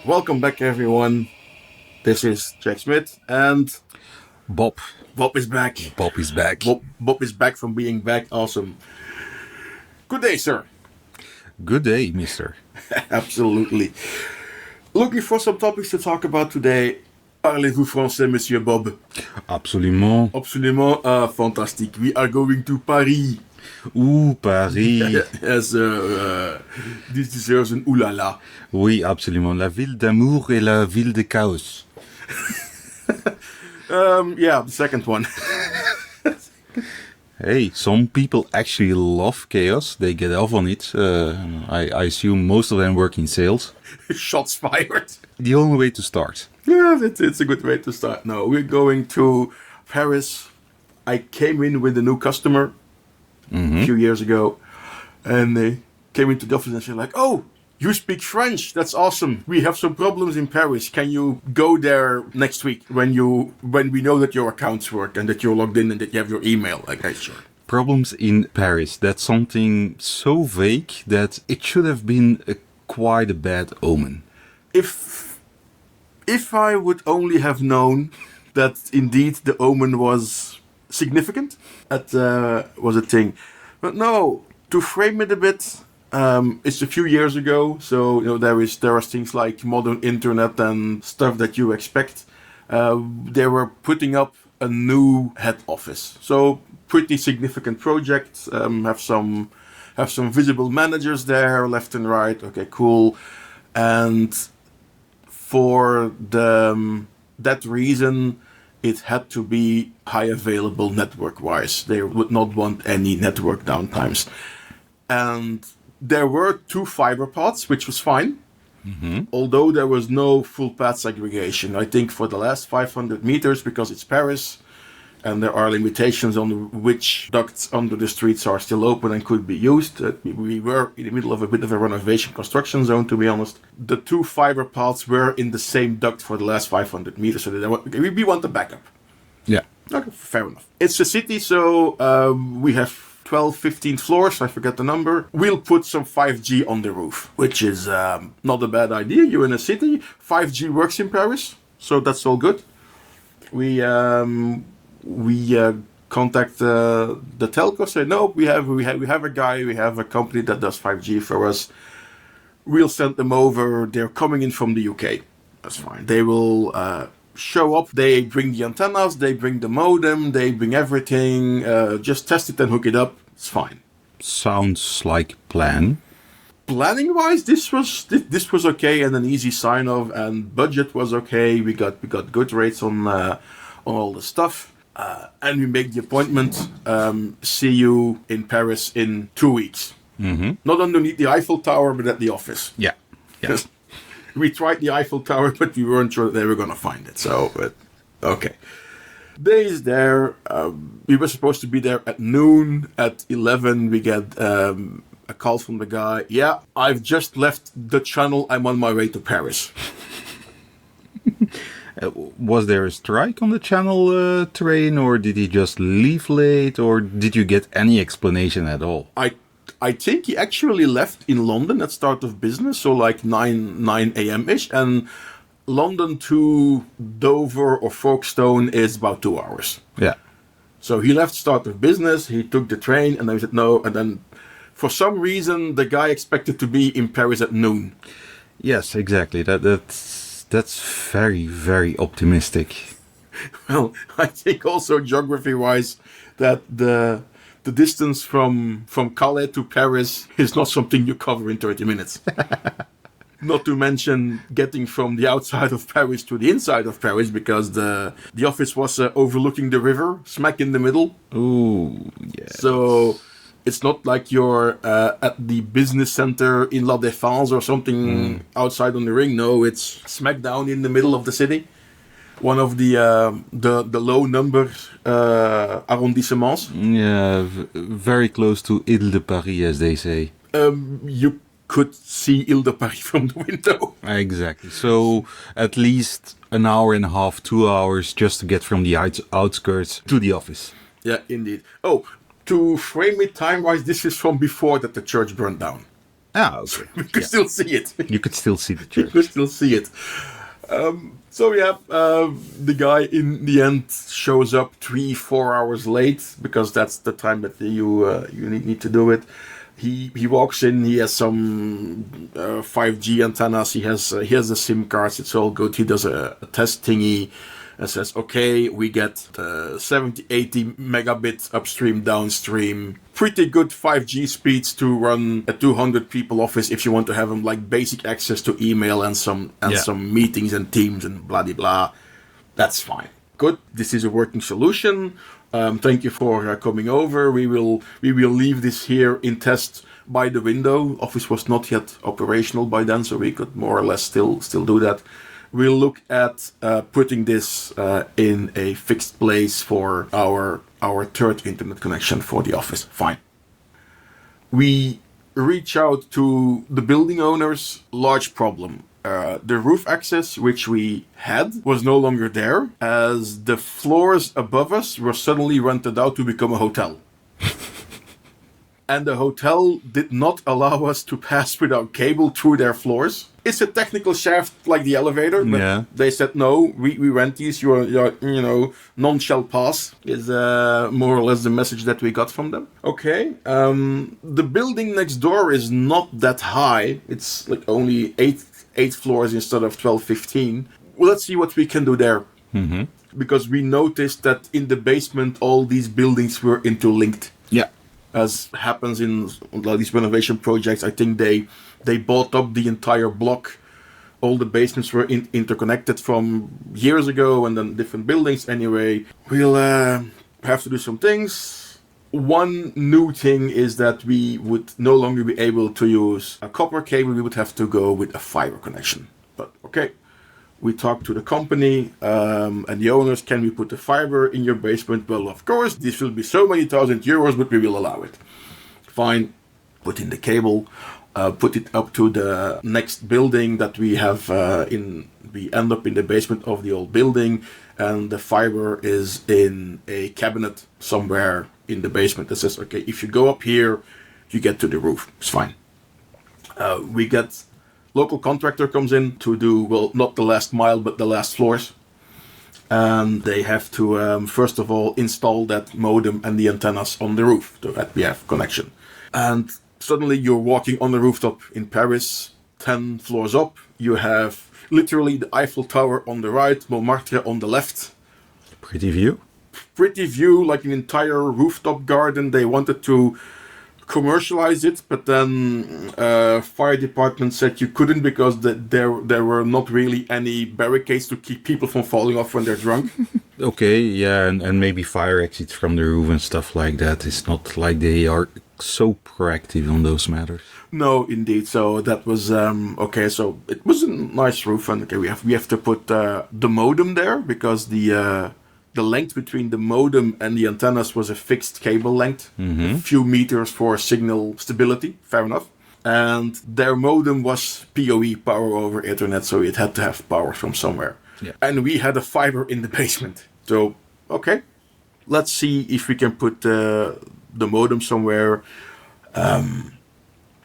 Welcome back, everyone. This is Jack Smith, and Bob. Bob is back. Bob is back. Bob is back from being back. Awesome. Good day, sir. Good day, mister. Absolutely. Looking for some topics to talk about today. Parlez-vous français, Monsieur Bob? Absolument. Absolument. Fantastic. We are going to Paris. Ouh, Paris. Yes, this deserves an oulala. Oui, absolument. La ville d'amour et la ville de chaos. Yeah, the second one. Hey, some people actually love chaos. They get off on it. I assume most of them work in sales. Shots fired. The only way to start. Yeah, it's a good way to start. No, we're going to Paris. I came in with a new customer a few years ago, and they came into the office and said like, "Oh, you speak French? That's awesome. We have some problems in Paris. Can you go there next week when we know that your accounts work and that you're logged in and that you have your email?" Like, "Hey, sure." Problems in Paris. That's something so vague that it should have been quite a bad omen. If I would only have known that indeed the omen was significant, that was a thing. But no, to frame it a bit, it's a few years ago, so there are things like modern internet and stuff that you expect. They were putting up a new head office, so pretty significant project. Have some visible managers there, left and right. Okay, cool, and for that reason, it had to be high available network-wise. They would not want any network downtimes. And there were 2 fiber pods, which was fine. Although there was no full path segregation. I think for the last 500 meters, because it's Paris, and there are limitations on which ducts under the streets are still open and could be used. We were in the middle of a bit of a renovation construction zone, to be honest. The 2 fiber pods were in the same duct for the last 500 meters, so we want the backup. Yeah. Okay, fair enough. It's a city, so we have 12, 15 floors, I forget the number. We'll put some 5G on the roof, which is not a bad idea. You're in a city, 5G works in Paris, so that's all good. We contact the telco, say, no, we have a guy, we have a company that does 5G for us. We'll send them over. They're coming in from the UK. That's fine. They will show up. They bring the antennas, they bring the modem, they bring everything. Just test it and hook it up. It's fine. Sounds like plan. Planning wise, this was okay and an easy sign off, and budget was okay. We got good rates on all the stuff. And we make the appointment. See you in Paris in 2 weeks. Not underneath the Eiffel Tower, but at the office. Yeah. Yes. We tried the Eiffel Tower, but we weren't sure that they were going to find it. So, but okay. Days there. We were supposed to be there at noon. At 11, we get a call from the guy. Yeah, I've just left the channel. I'm on my way to Paris. Was there a strike on the channel train, or did he just leave late, or did you get any explanation at all? I think he actually left in London at start of business, so like 9 a.m.-ish, and London to Dover or Folkestone is about 2 hours. Yeah. So he left start of business, he took the train, and then he said no, and then for some reason the guy expected to be in Paris at noon. Yes, exactly. That's very, very optimistic. Well, I think also geography-wise that the distance from Calais to Paris is not something you cover in 30 minutes. Not to mention getting from the outside of Paris to the inside of Paris, because the office was overlooking the river, smack in the middle. Ooh, yeah. So it's not like you're at the business center in La Défense or something outside on the ring. No, it's smack down in the middle of the city. One of the low number arrondissements. Yeah, very close to Ile de Paris, as they say. You could see Ile de Paris from the window. Exactly. So at least an hour and a half, 2 hours just to get from the outskirts to the office. Yeah, indeed. Oh, to frame it time-wise, this is from before that the church burned down. Ah, okay. We could still see it. You could still see the You church. could still see it. The guy in the end shows up 3-4 hours late because that's the time that you need to do it. He walks in. He has some 5G antennas. He has the SIM cards. It's all good. He does a test thingy and says, okay, we get 70-80 megabits upstream, downstream. Pretty good 5G speeds to run a 200 people office if you want to have them like basic access to email and some meetings and Teams and blah blah blah. That's fine. Good. This is a working solution. Thank you for coming over. We will leave this here in test by the window. Office was not yet operational by then, so we could more or less still do that. We'll look at putting this in a fixed place for our third internet connection for the office. Fine. We reach out to the building owners. Large problem. The roof access, which we had, was no longer there, as the floors above us were suddenly rented out to become a hotel. And the hotel did not allow us to pass without cable through their floors. It's a technical shaft like the elevator, but they said, no, we rent these, none shall pass, is more or less the message that we got from them. Okay, the building next door is not that high. It's like only 8 floors instead of 12, 15. Well, let's see what we can do there. Mm-hmm. Because we noticed that in the basement, all these buildings were interlinked. Yeah. As happens in these renovation projects, I think they bought up the entire block. All the basements were interconnected from years ago, and then different buildings. Anyway, we'll have to do some things. One new thing is that we would no longer be able to use a copper cable. We would have to go with a fiber connection. But okay, we talked to the company and the owners. Can we put the fiber in your basement? Well, of course, this will be so many €1,000, but we will allow it. Fine. Put in the cable. Put it up to the next building that we have we end up in the basement of the old building, and the fiber is in a cabinet somewhere in the basement that says, okay, if you go up here, you get to the roof. It's fine. We get local contractor comes in to do, well, not the last mile, but the last floors. And they have to, first of all, install that modem and the antennas on the roof so that we have connection. And suddenly you're walking on the rooftop in Paris, 10 floors up. You have literally the Eiffel Tower on the right, Montmartre on the left. Pretty view. Pretty view, like an entire rooftop garden. They wanted to commercialize it, but then fire department said you couldn't because there were not really any barricades to keep people from falling off when they're drunk. Okay, yeah, and maybe fire exits from the roof and stuff like that. It's not like they are so proactive on those matters. No, indeed. So that was okay. So it was a nice roof, and okay, we have to put the modem there because the length between the modem and the antennas was a fixed cable length, a few meters for signal stability. Fair enough. And their modem was PoE, power over Ethernet, so it had to have power from somewhere. Yeah. And we had a fiber in the basement. So okay, let's see if we can put the modem somewhere.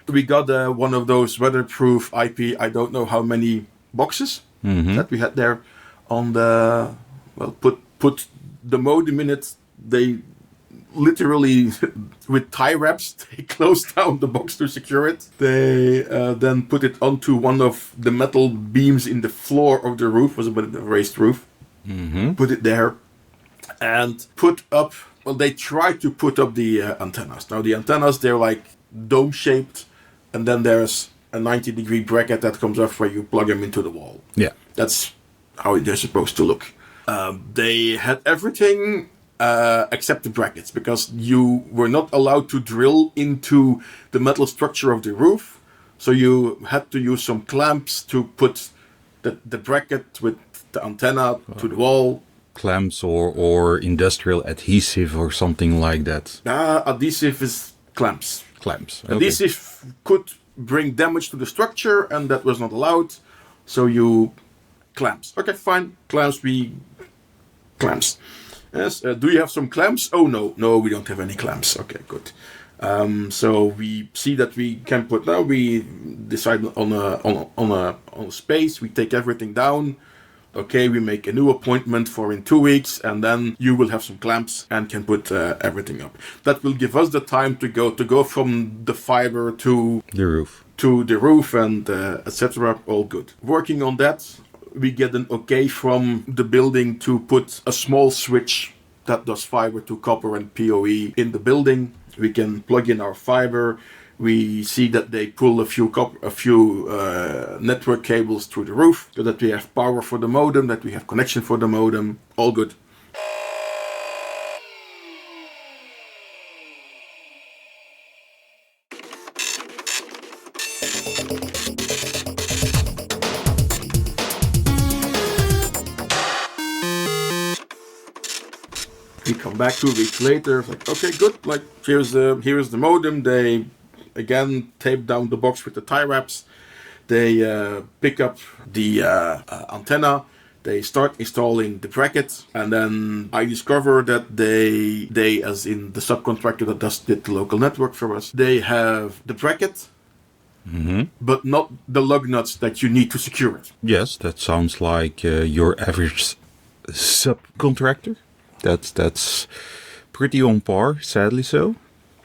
We got one of those weatherproof IP, I don't know how many boxes that we had there on the, well, put the modem in it. They literally, with tie wraps, they closed down the box to secure it. They then put it onto one of the metal beams in the floor of the roof, was a bit of a raised roof. Put it there and put up, well, they tried to put up the antennas. Now the antennas, they're like dome shaped, and then there's a 90-degree bracket that comes off where you plug them into the wall. Yeah. That's how they're supposed to look. They had everything except the brackets, because you were not allowed to drill into the metal structure of the roof. So you had to use some clamps to put the bracket with the antenna to the wall. Clamps or industrial adhesive or something like that. Adhesive is clamps. Clamps. Okay. Adhesive could bring damage to the structure, and that was not allowed. So you clamps. Okay, fine. Clamps. Yes. Do you have some clamps? Oh no, we don't have any clamps. Okay, good. So we see that we can put now. We decide on a space. We take everything down. Okay, we make a new appointment for in 2 weeks, and then you will have some clamps and can put everything up. That will give us the time to go from the fiber to the roof and etc. All good. Working on that, we get an okay from the building to put a small switch that does fiber to copper and PoE in the building. We can plug in our fiber. We see that they pull a few network cables through the roof, so that we have power for the modem, that we have connection for the modem. All good. We come back 2 weeks later. Like, okay, good. Like, here's the modem. They again tape down the box with the tie wraps. They pick up the antenna. They start installing the bracket, and then I discover that they as in the subcontractor that did the local network for us, they have the bracket, but not the lug nuts that you need to secure it. Yes, that sounds like your average subcontractor. That's pretty on par, sadly so.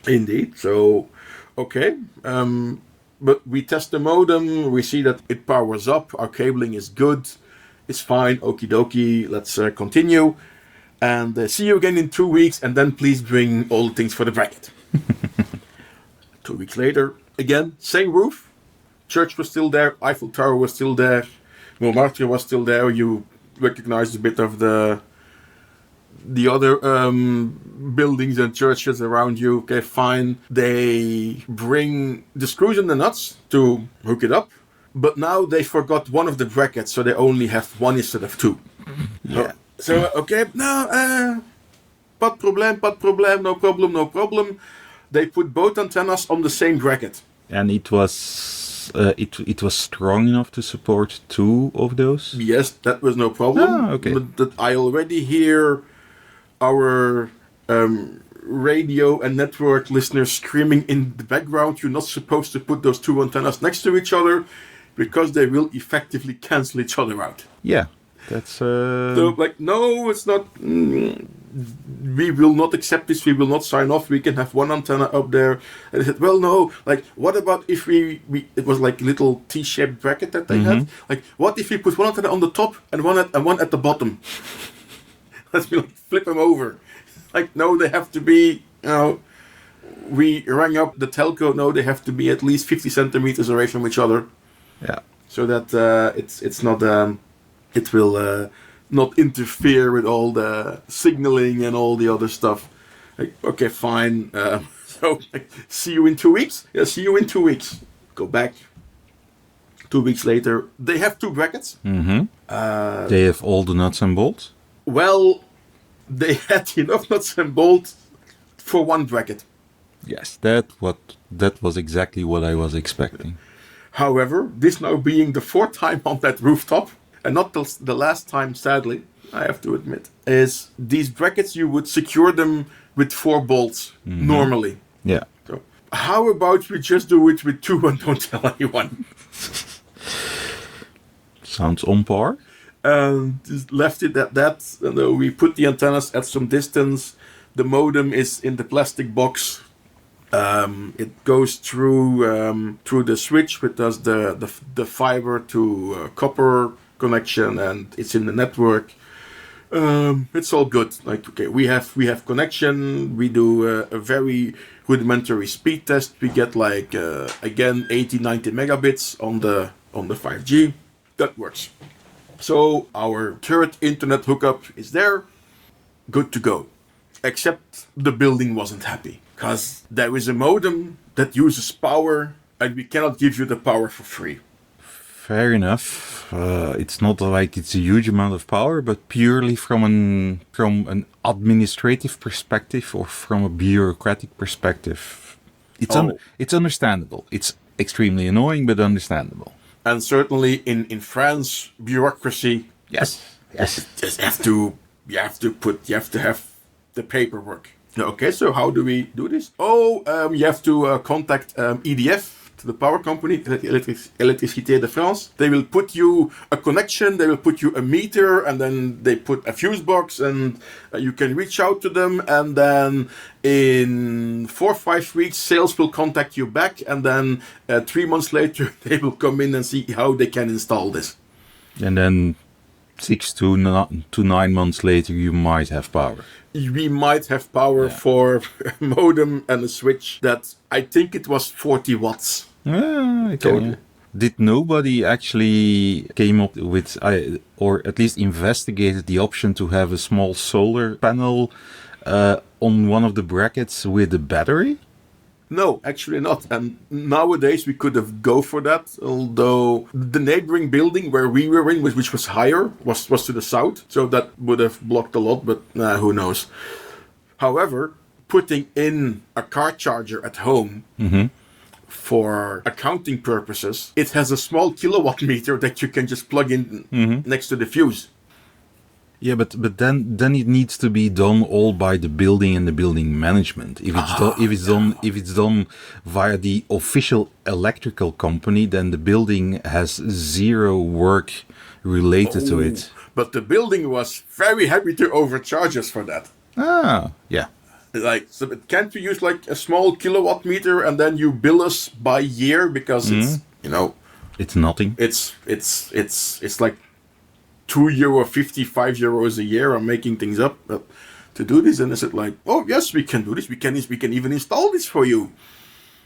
Indeed. So, okay. But we test the modem. We see that it powers up. Our cabling is good. It's fine. Okie dokie. Let's continue. And see you again in 2 weeks. And then please bring all the things for the bracket. 2 weeks later, again, same roof. Church was still there. Eiffel Tower was still there. Montmartre was still there. You recognize a bit of the other buildings and churches around you. Okay, fine. They bring the screws and the nuts to hook it up, but now they forgot one of the brackets, so they only have one instead of two. Yeah. So okay, no, pas de problème, no problem. They put both antennas on the same bracket, and it was strong enough to support 2 of those. Yes, that was no problem. Okay. But I already hear our radio and network listeners screaming in the background, you're not supposed to put those 2 antennas next to each other because they will effectively cancel each other out. Yeah, that's... So, like, no, it's not... we will not accept this, we will not sign off, we can have one antenna up there. And I said, well, no, like, what about if we it was like a little T-shaped bracket that they had. Like, what if we put one antenna on the top and one at the bottom? Let's be like, flip them over. Like, no, they have to be, we rang up the telco, no, they have to be at least 50 centimeters away from each other. Yeah. So that it's not, it will not interfere with all the signaling and all the other stuff. Like, okay, fine. So, like, see you in 2 weeks? Yeah, see you in 2 weeks. Go back. 2 weeks later, they have 2 brackets. They have all the nuts and bolts? Well, they had enough nuts and bolts for 1 bracket. Yes, that was exactly what I was expecting. However, this now being the 4th time on that rooftop, and not the last time, sadly, I have to admit, is these brackets, you would secure them with 4 bolts normally. Yeah. So how about we just do it with 2 and don't tell anyone? Sounds on par. And just left it at that. And we put the antennas at some distance. The modem is in the plastic box. It goes through the switch, which does the fiber to copper connection, and it's in the network. It's all good. Like, okay, we have connection. We do a very rudimentary speed test. We get like again 80-90 megabits on the 5G. That works. So our third internet hookup is there. Good to go. Except the building wasn't happy, because there is a modem that uses power, and we cannot give you the power for free. Fair enough. It's not like it's a huge amount of power, but purely from an administrative perspective or from a bureaucratic perspective, it's understandable. It's extremely annoying, but understandable. And certainly in France, bureaucracy. Yes. You have to have the paperwork. Okay, so how do we do this? Oh, you have to contact EDF, to the power company, Électricité de France. They will put you a connection, they will put you a meter, and then they put a fuse box, and you can reach out to them, and then in 4 or 5 weeks, sales will contact you back, and then 3 months later, they will come in and see how they can install this. And then 6 to 9 months later, you might have power. We might have power for a modem and a switch that I think it was 40 watts. Okay. Totally. Did nobody actually came up with, or at least investigated the option to have a small solar panel on one of the brackets with a battery? No, actually not. And nowadays we could have go for that, although the neighboring building where we were in, which was higher, was to the south. So that would have blocked a lot, but who knows. However, putting in a car charger at home for accounting purposes, it has a small kilowatt meter that you can just plug in next to the fuse. Yeah, but then it needs to be done all by the building and the building management. If it's done via the official electrical company, then the building has zero work related to it. But the building was very happy to overcharge us for that. Yeah. Like, so can't you use like a small kilowatt meter and then you bill us by year because it's it's nothing. It's like €2.50, €5 a year. I'm making things up to do this, and I said like, oh yes, we can do this. We can even install this for you.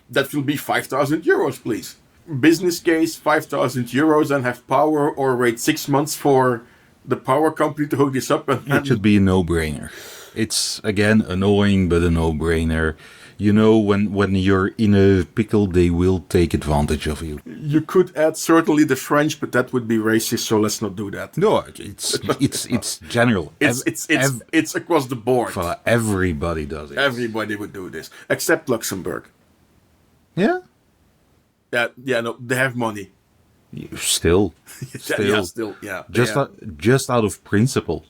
That will be €5,000, please. Business case, €5,000, and have power, or wait 6 months for the power company to hook this up. And it should be a no-brainer. It's again annoying, but a no-brainer. You know, when you're in a pickle, they will take advantage of you. You could add certainly the French, but that would be racist, so let's not do that. No, it's general. It's across the board. Everybody does it. Everybody would do this, except Luxembourg. Yeah? Yeah, no, they have money. Still. Just out of principle.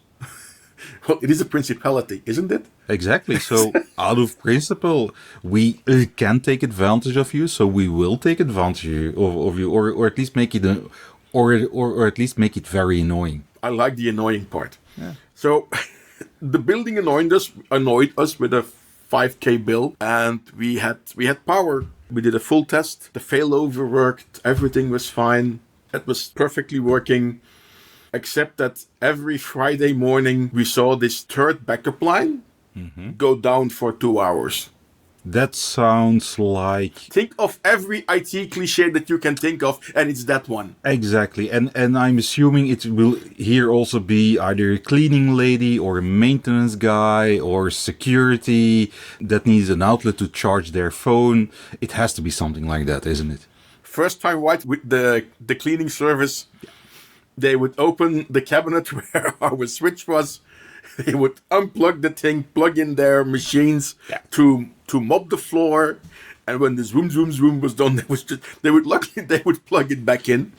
Well, it is a principality, isn't it? Exactly. So, out of principle, we can take advantage of you. So we will take advantage of you, or at least make it, or at least make it very annoying. I like the annoying part. Yeah. So, the building annoyed us with a 5K bill, and we had power. We did a full test. The failover worked. Everything was fine. It was perfectly working. Except that every Friday morning we saw this third backup line go down for 2 hours. That sounds like... Think of every IT cliche that you can think of, and it's that one. Exactly. And I'm assuming it will here also be either a cleaning lady or a maintenance guy or security that needs an outlet to charge their phone. It has to be something like that, isn't it? First time right with the cleaning service... They would open the cabinet where our switch was. They would unplug the thing, plug in their machines to mop the floor. And when the zoom was done, they would plug it back in.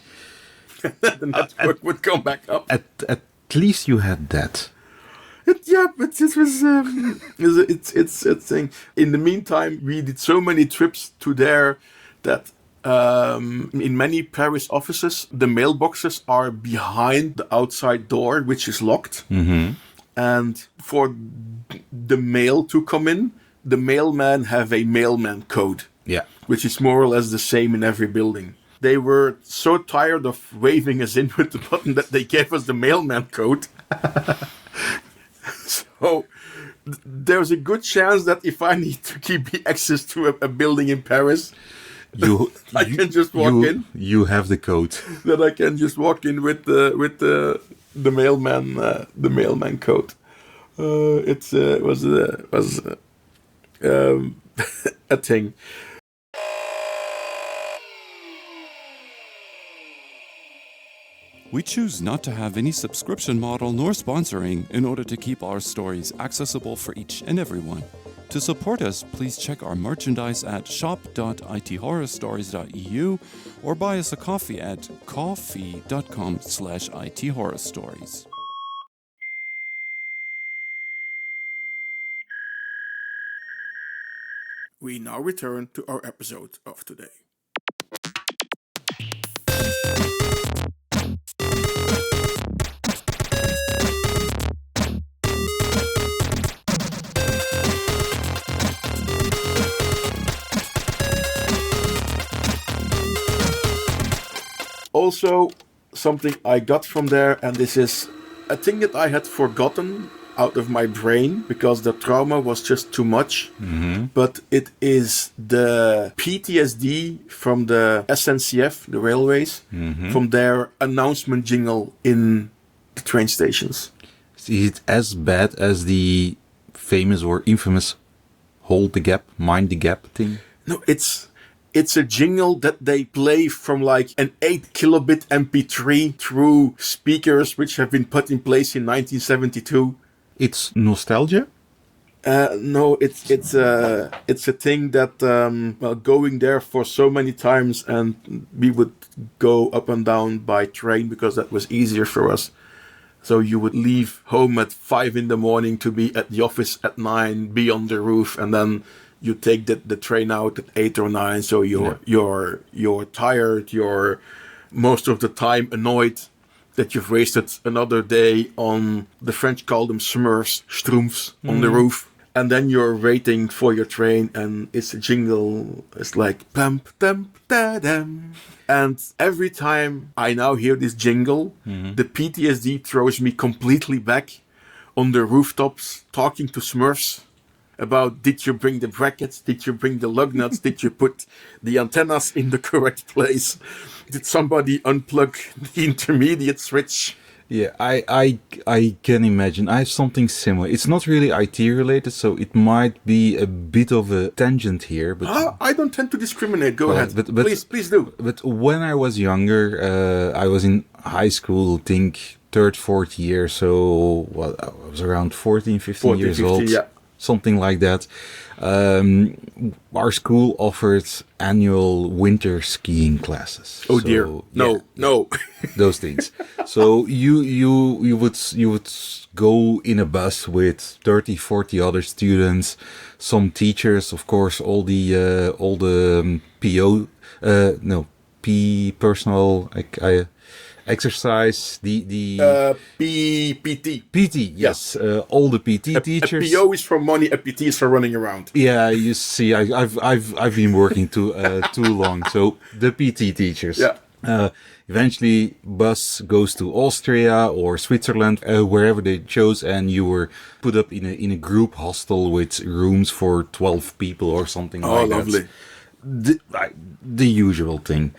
And then the network would come back up. At least you had that. But this was it's a thing. In the meantime, we did so many trips to there that. In many Paris offices, the mailboxes are behind the outside door, which is locked. And for the mail to come in, the mailman have a mailman code, which is more or less the same in every building. They were so tired of waving us in with the button that they gave us the mailman code. So there's a good chance that if I need to keep access to a building in Paris... I can just walk in. You have the code. That I can just walk in with the mailman code. It was a thing. We choose not to have any subscription model nor sponsoring in order to keep our stories accessible for each and everyone. To support us, please check our merchandise at shop.ithorrorstories.eu or buy us a coffee at ko-fi.com/ithorrorstories. we now return to our episode of today. Also, something I got from there, and this is a thing that I had forgotten out of my brain because the trauma was just too much. But it is the PTSD from the SNCF, the railways, from their announcement jingle in the train stations. Is it as bad as the famous or infamous hold the gap, mind the gap thing? No, it's a jingle that they play from like an 8 kilobit MP3 through speakers which have been put in place in 1972. It's nostalgia? No, it's a thing that going there for so many times, and we would go up and down by train because that was easier for us. So you would leave home at 5 in the morning to be at the office at 9, be on the roof, and then you take the train out at 8 or 9. So you're tired. You're most of the time annoyed that you've wasted another day on, the French call them smurfs, schtroumpfs, on the roof. And then you're waiting for your train, and it's a jingle. It's like, pump, dump, da, dum. And every time I now hear this jingle, the PTSD throws me completely back on the rooftops, talking to smurfs about, did you bring the brackets? Did you bring the lug nuts? Did you put the antennas in the correct place? Did somebody unplug the intermediate switch? Yeah, I can imagine. I have something similar. It's not really IT related, so it might be a bit of a tangent here. But I don't tend to discriminate. Go ahead. But, please do. But when I was younger, I was in high school, I think third, fourth year. So I was around 14, 15 years old. Yeah. Something like that. Our school offered annual winter skiing classes. Oh dear! No, those things. So you would go in a bus with 30, 40 other students, some teachers, of course, all the personal exercise, PT, yes, all the PT teachers. A PO is for money, a PT is for running around. Yeah, you see, I've been working too long. So the PT teachers. Yeah. Eventually, bus goes to Austria or Switzerland, wherever they chose, and you were put up in a group hostel with rooms for 12 people or something like that. Oh, lovely. The usual thing.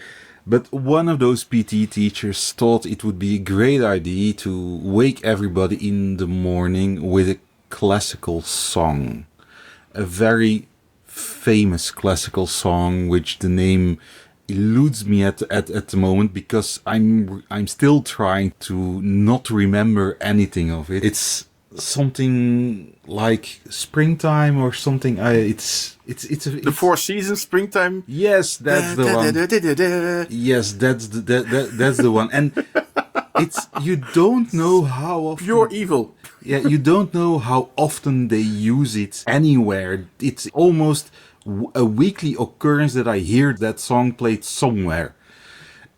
But one of those PT teachers thought it would be a great idea to wake everybody in the morning with a classical song. A very famous classical song, which the name eludes me at the moment because I'm still trying to not remember anything of it. It's something like Springtime or something. It's the Four Seasons Springtime. Yes, that's the one. Yes, that's the one. And it's, you don't know how often. Pure evil. Yeah, you don't know how often they use it anywhere. It's almost a weekly occurrence that I hear that song played somewhere.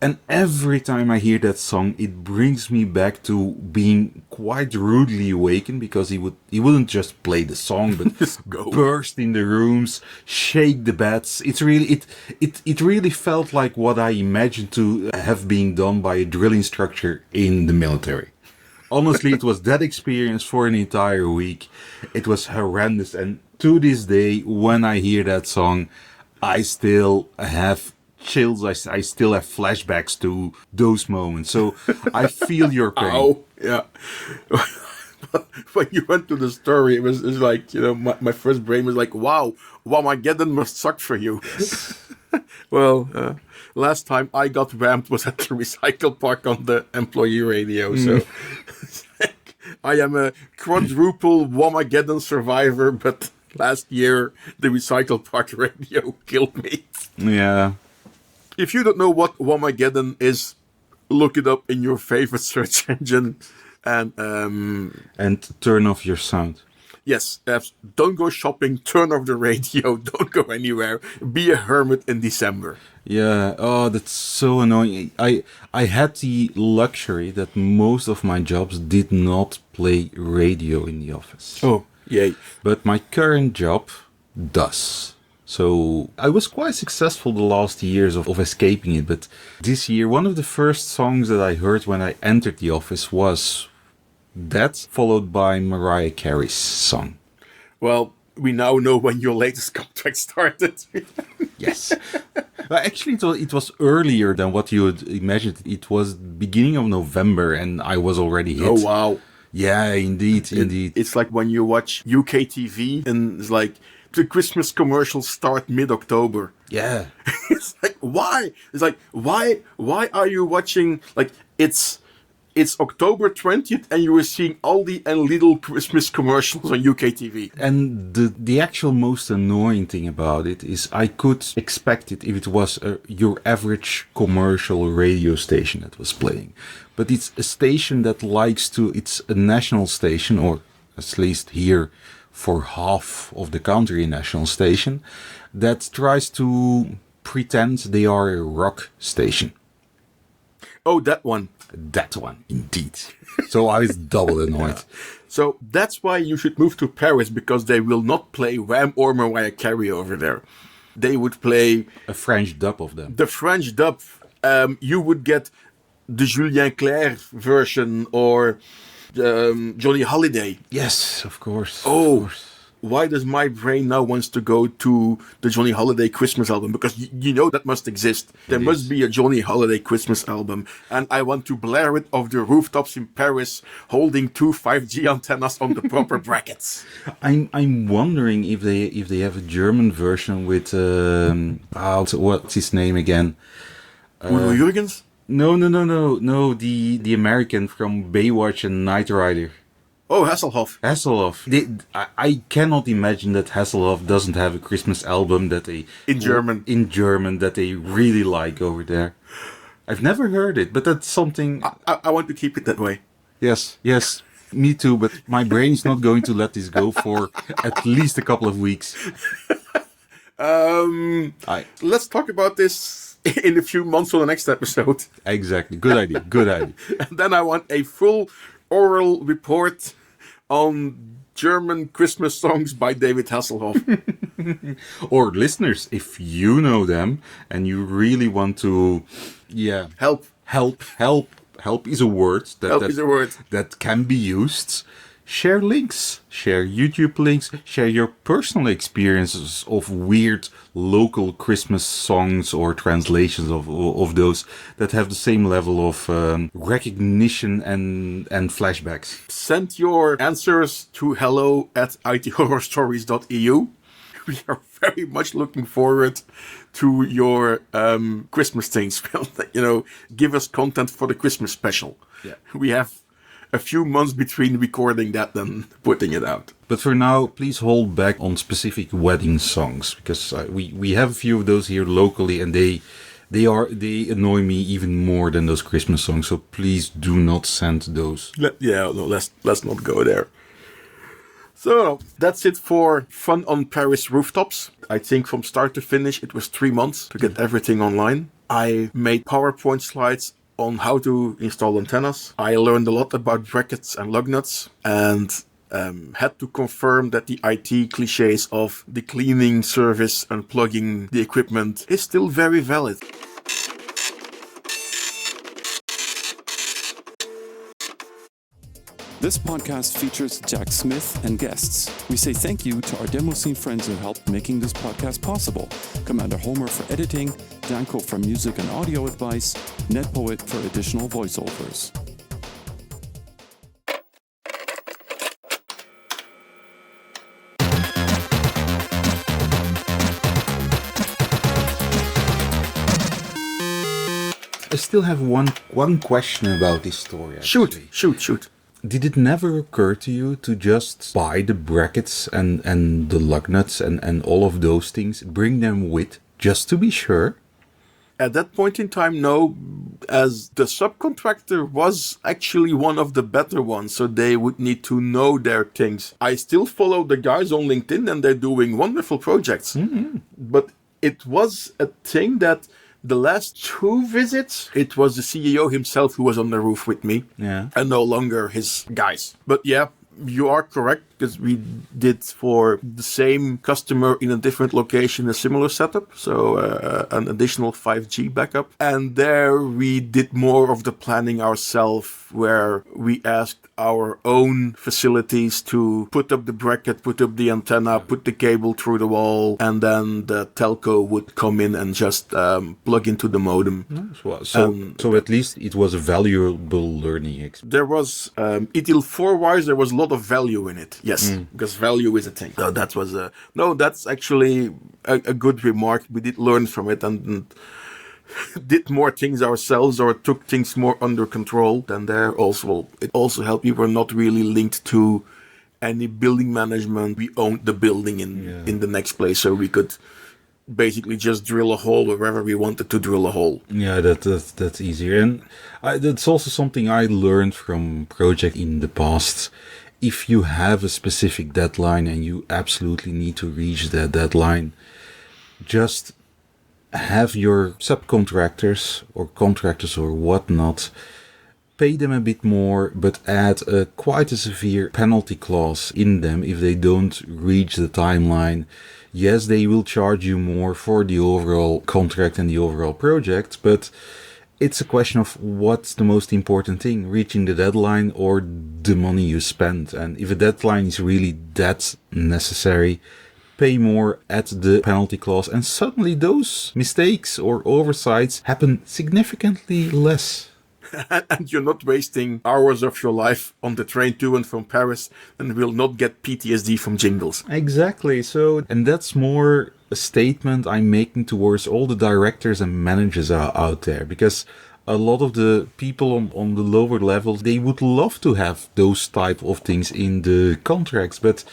And every time I hear that song, it brings me back to being quite rudely awakened, because he wouldn't just play the song, but just burst in the rooms, shake the beds. It really felt like what I imagined to have been done by a drill instructor in the military. Honestly, it was that experience for an entire week. It was horrendous, and to this day, when I hear that song, I still have chills. I still have flashbacks to those moments. So I feel your pain. Oh, yeah. When you went to the story, it was like, my first brain was like, wow, Whamageddon must suck for you. Well, last time I got ramped was at the recycle park on the employee radio. So I am a quadruple Whamageddon survivor, but last year the recycle park radio killed me. Yeah. If you don't know what Whamageddon is, look it up in your favorite search engine and turn off your sound. Yes, don't go shopping, turn off the radio, don't go anywhere, be a hermit in December. Yeah, oh, that's so annoying. I had the luxury that most of my jobs did not play radio in the office. Oh, yay. But my current job does. So I was quite successful the last years of escaping it. But this year, one of the first songs that I heard when I entered the office was that, followed by Mariah Carey's song. Well, we now know when your latest contract started. Yes. Actually, it was earlier than what you would imagine. It was beginning of November and I was already hit. Oh, wow. Yeah, indeed, indeed. It's like when you watch UK TV and it's like the Christmas commercials start mid-October. Yeah. It's like, why? It's like, why are you watching, like, it's October 20th and you were seeing Aldi and Lidl Christmas commercials on UK TV. And the actual most annoying thing about it is I could expect it if it was your average commercial radio station that was playing. But it's a station that it's a national station, or at least here for half of the country a national station, that tries to pretend they are a rock station. Oh, that one. That one, indeed. So I was double annoyed. Yeah. So that's why you should move to Paris, because they will not play Wham or Mariah Carey over there. They would play a French dub of them. The French dub. You would get the Julien Clerc version or Johnny Holiday. Yes, of course. Oh, of course. Why does my brain now wants to go to the Johnny Holiday Christmas album? Because you know that must exist. There must be a Johnny Holiday Christmas album. And I want to blare it off the rooftops in Paris, holding 2 5G antennas on the proper brackets. I'm wondering if they have a German version with what's his name again? Udo Jürgens? No. The American from Baywatch and Knight Rider. Oh, Hasselhoff. I cannot imagine that Hasselhoff doesn't have a Christmas album that they in German that they really like over there. I've never heard it, but that's something. I want to keep it that way. Yes, me too. But my brain is not going to let this go for at least a couple of weeks. Let's talk about this in a few months on the next episode. Exactly. Good idea. And then I want a full oral report on German Christmas songs by David Hasselhoff. Or listeners, if you know them and you really want to, help is a word that can be used. Share links, share YouTube links, share your personal experiences of weird local Christmas songs or translations of those that have the same level of recognition and flashbacks. Send your answers to hello@ithorrorstories.eu. We are very much looking forward to your Christmas things. Give us content for the Christmas special. Yeah. We have a few months between recording that and putting it out. But for now, please hold back on specific wedding songs, because we have a few of those here locally, and they annoy me even more than those Christmas songs. So please do not send those. Let's not go there. So that's it for Fun on Paris Rooftops. I think from start to finish it was 3 months to get everything online. I made PowerPoint slides on how to install antennas. I learned a lot about brackets and lug nuts, and had to confirm that the IT cliches of the cleaning service and plugging the equipment is still very valid. This podcast features Jack Smith and guests. We say thank you to our demo scene friends who helped making this podcast possible. Commander Homer for editing, Danko for music and audio advice, NetPoet for additional voiceovers. I still have one question about this story. Actually. Shoot. Did it never occur to you to just buy the brackets and the lug nuts and all of those things, bring them with, just to be sure? At that point in time, no. as the subcontractor was actually one of the better ones, so they would need to know their things. I still follow the guys on LinkedIn and they're doing wonderful projects. But it was a thing that the last 2 visits, it was the CEO himself who was on the roof with me, and no longer his guys. But yeah, you are correct, because we did for the same customer in a different location a similar setup, so an additional 5G backup. And there we did more of the planning ourselves, where we asked our own facilities to put up the bracket, put up the antenna, put the cable through the wall, and then the telco would come in and just plug into the modem. So at least it was a valuable learning experience. There was, ETL 4-wise, there was a lot of value in it. Yes, because value is a thing. So that was that's actually a good remark. We did learn from it and did more things ourselves, or took things more under control. Then there also, it also helped. We were not really linked to any building management. We owned the building in the next place, so we could basically just drill a hole wherever we wanted to drill a hole. Yeah, that's easier. And that's also something I learned from project in the past. If you have a specific deadline and you absolutely need to reach that deadline, just have your subcontractors or contractors or whatnot, pay them a bit more, but add quite a severe penalty clause in them if they don't reach the timeline. Yes, they will charge you more for the overall contract and the overall project, but it's a question of what's the most important thing, reaching the deadline or the money you spend. And if a deadline is really that necessary, pay more at the penalty clause, and suddenly those mistakes or oversights happen significantly less. And you're not wasting hours of your life on the train to and from Paris, and will not get PTSD from jingles. Exactly. So, and that's more a statement I'm making towards all the directors and managers out there, because a lot of the people on the lower levels, they would love to have those type of things in the contracts, but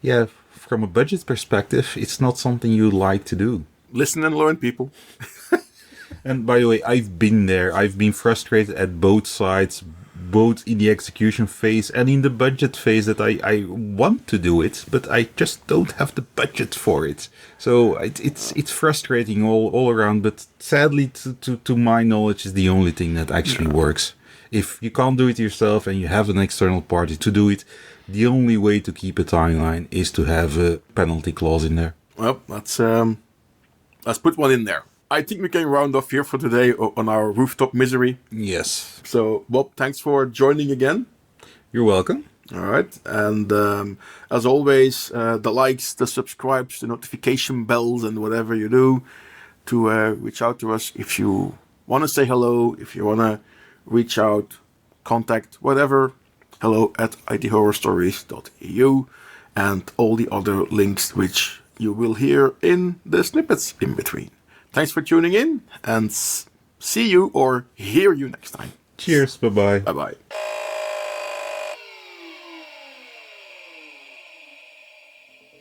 yeah, from a budget perspective, it's not something you like to do. Listen and learn, people. And by the way, I've been there. I've been frustrated at both sides, both in the execution phase and in the budget phase, that I want to do it, but I just don't have the budget for it. So it's frustrating all around, but sadly, to my knowledge, is the only thing that actually works. If you can't do it yourself and you have an external party to do it, the only way to keep a timeline is to have a penalty clause in there. Well, let's put one in there. I think we can round off here for today on our rooftop misery. Yes. So, Bob, thanks for joining again. You're welcome. All right. And as always, the likes, the subscribes, the notification bells, and whatever you do to reach out to us. If you want to say hello, if you want to reach out, contact, whatever, hello@ithorrorstories.eu, and all the other links which you will hear in the snippets in between. Thanks for tuning in, and see you or hear you next time. Cheers. Bye-bye. Bye-bye.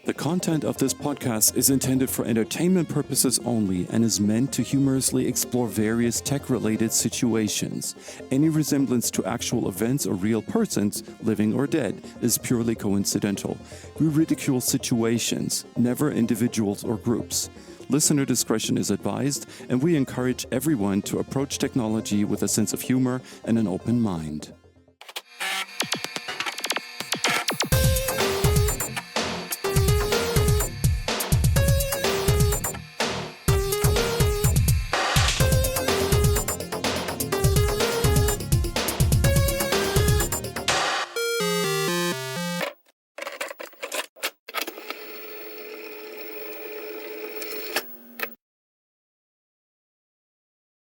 The content of this podcast is intended for entertainment purposes only and is meant to humorously explore various tech-related situations. Any resemblance to actual events or real persons, living or dead, is purely coincidental. We ridicule situations, never individuals or groups. Listener discretion is advised, and we encourage everyone to approach technology with a sense of humor and an open mind.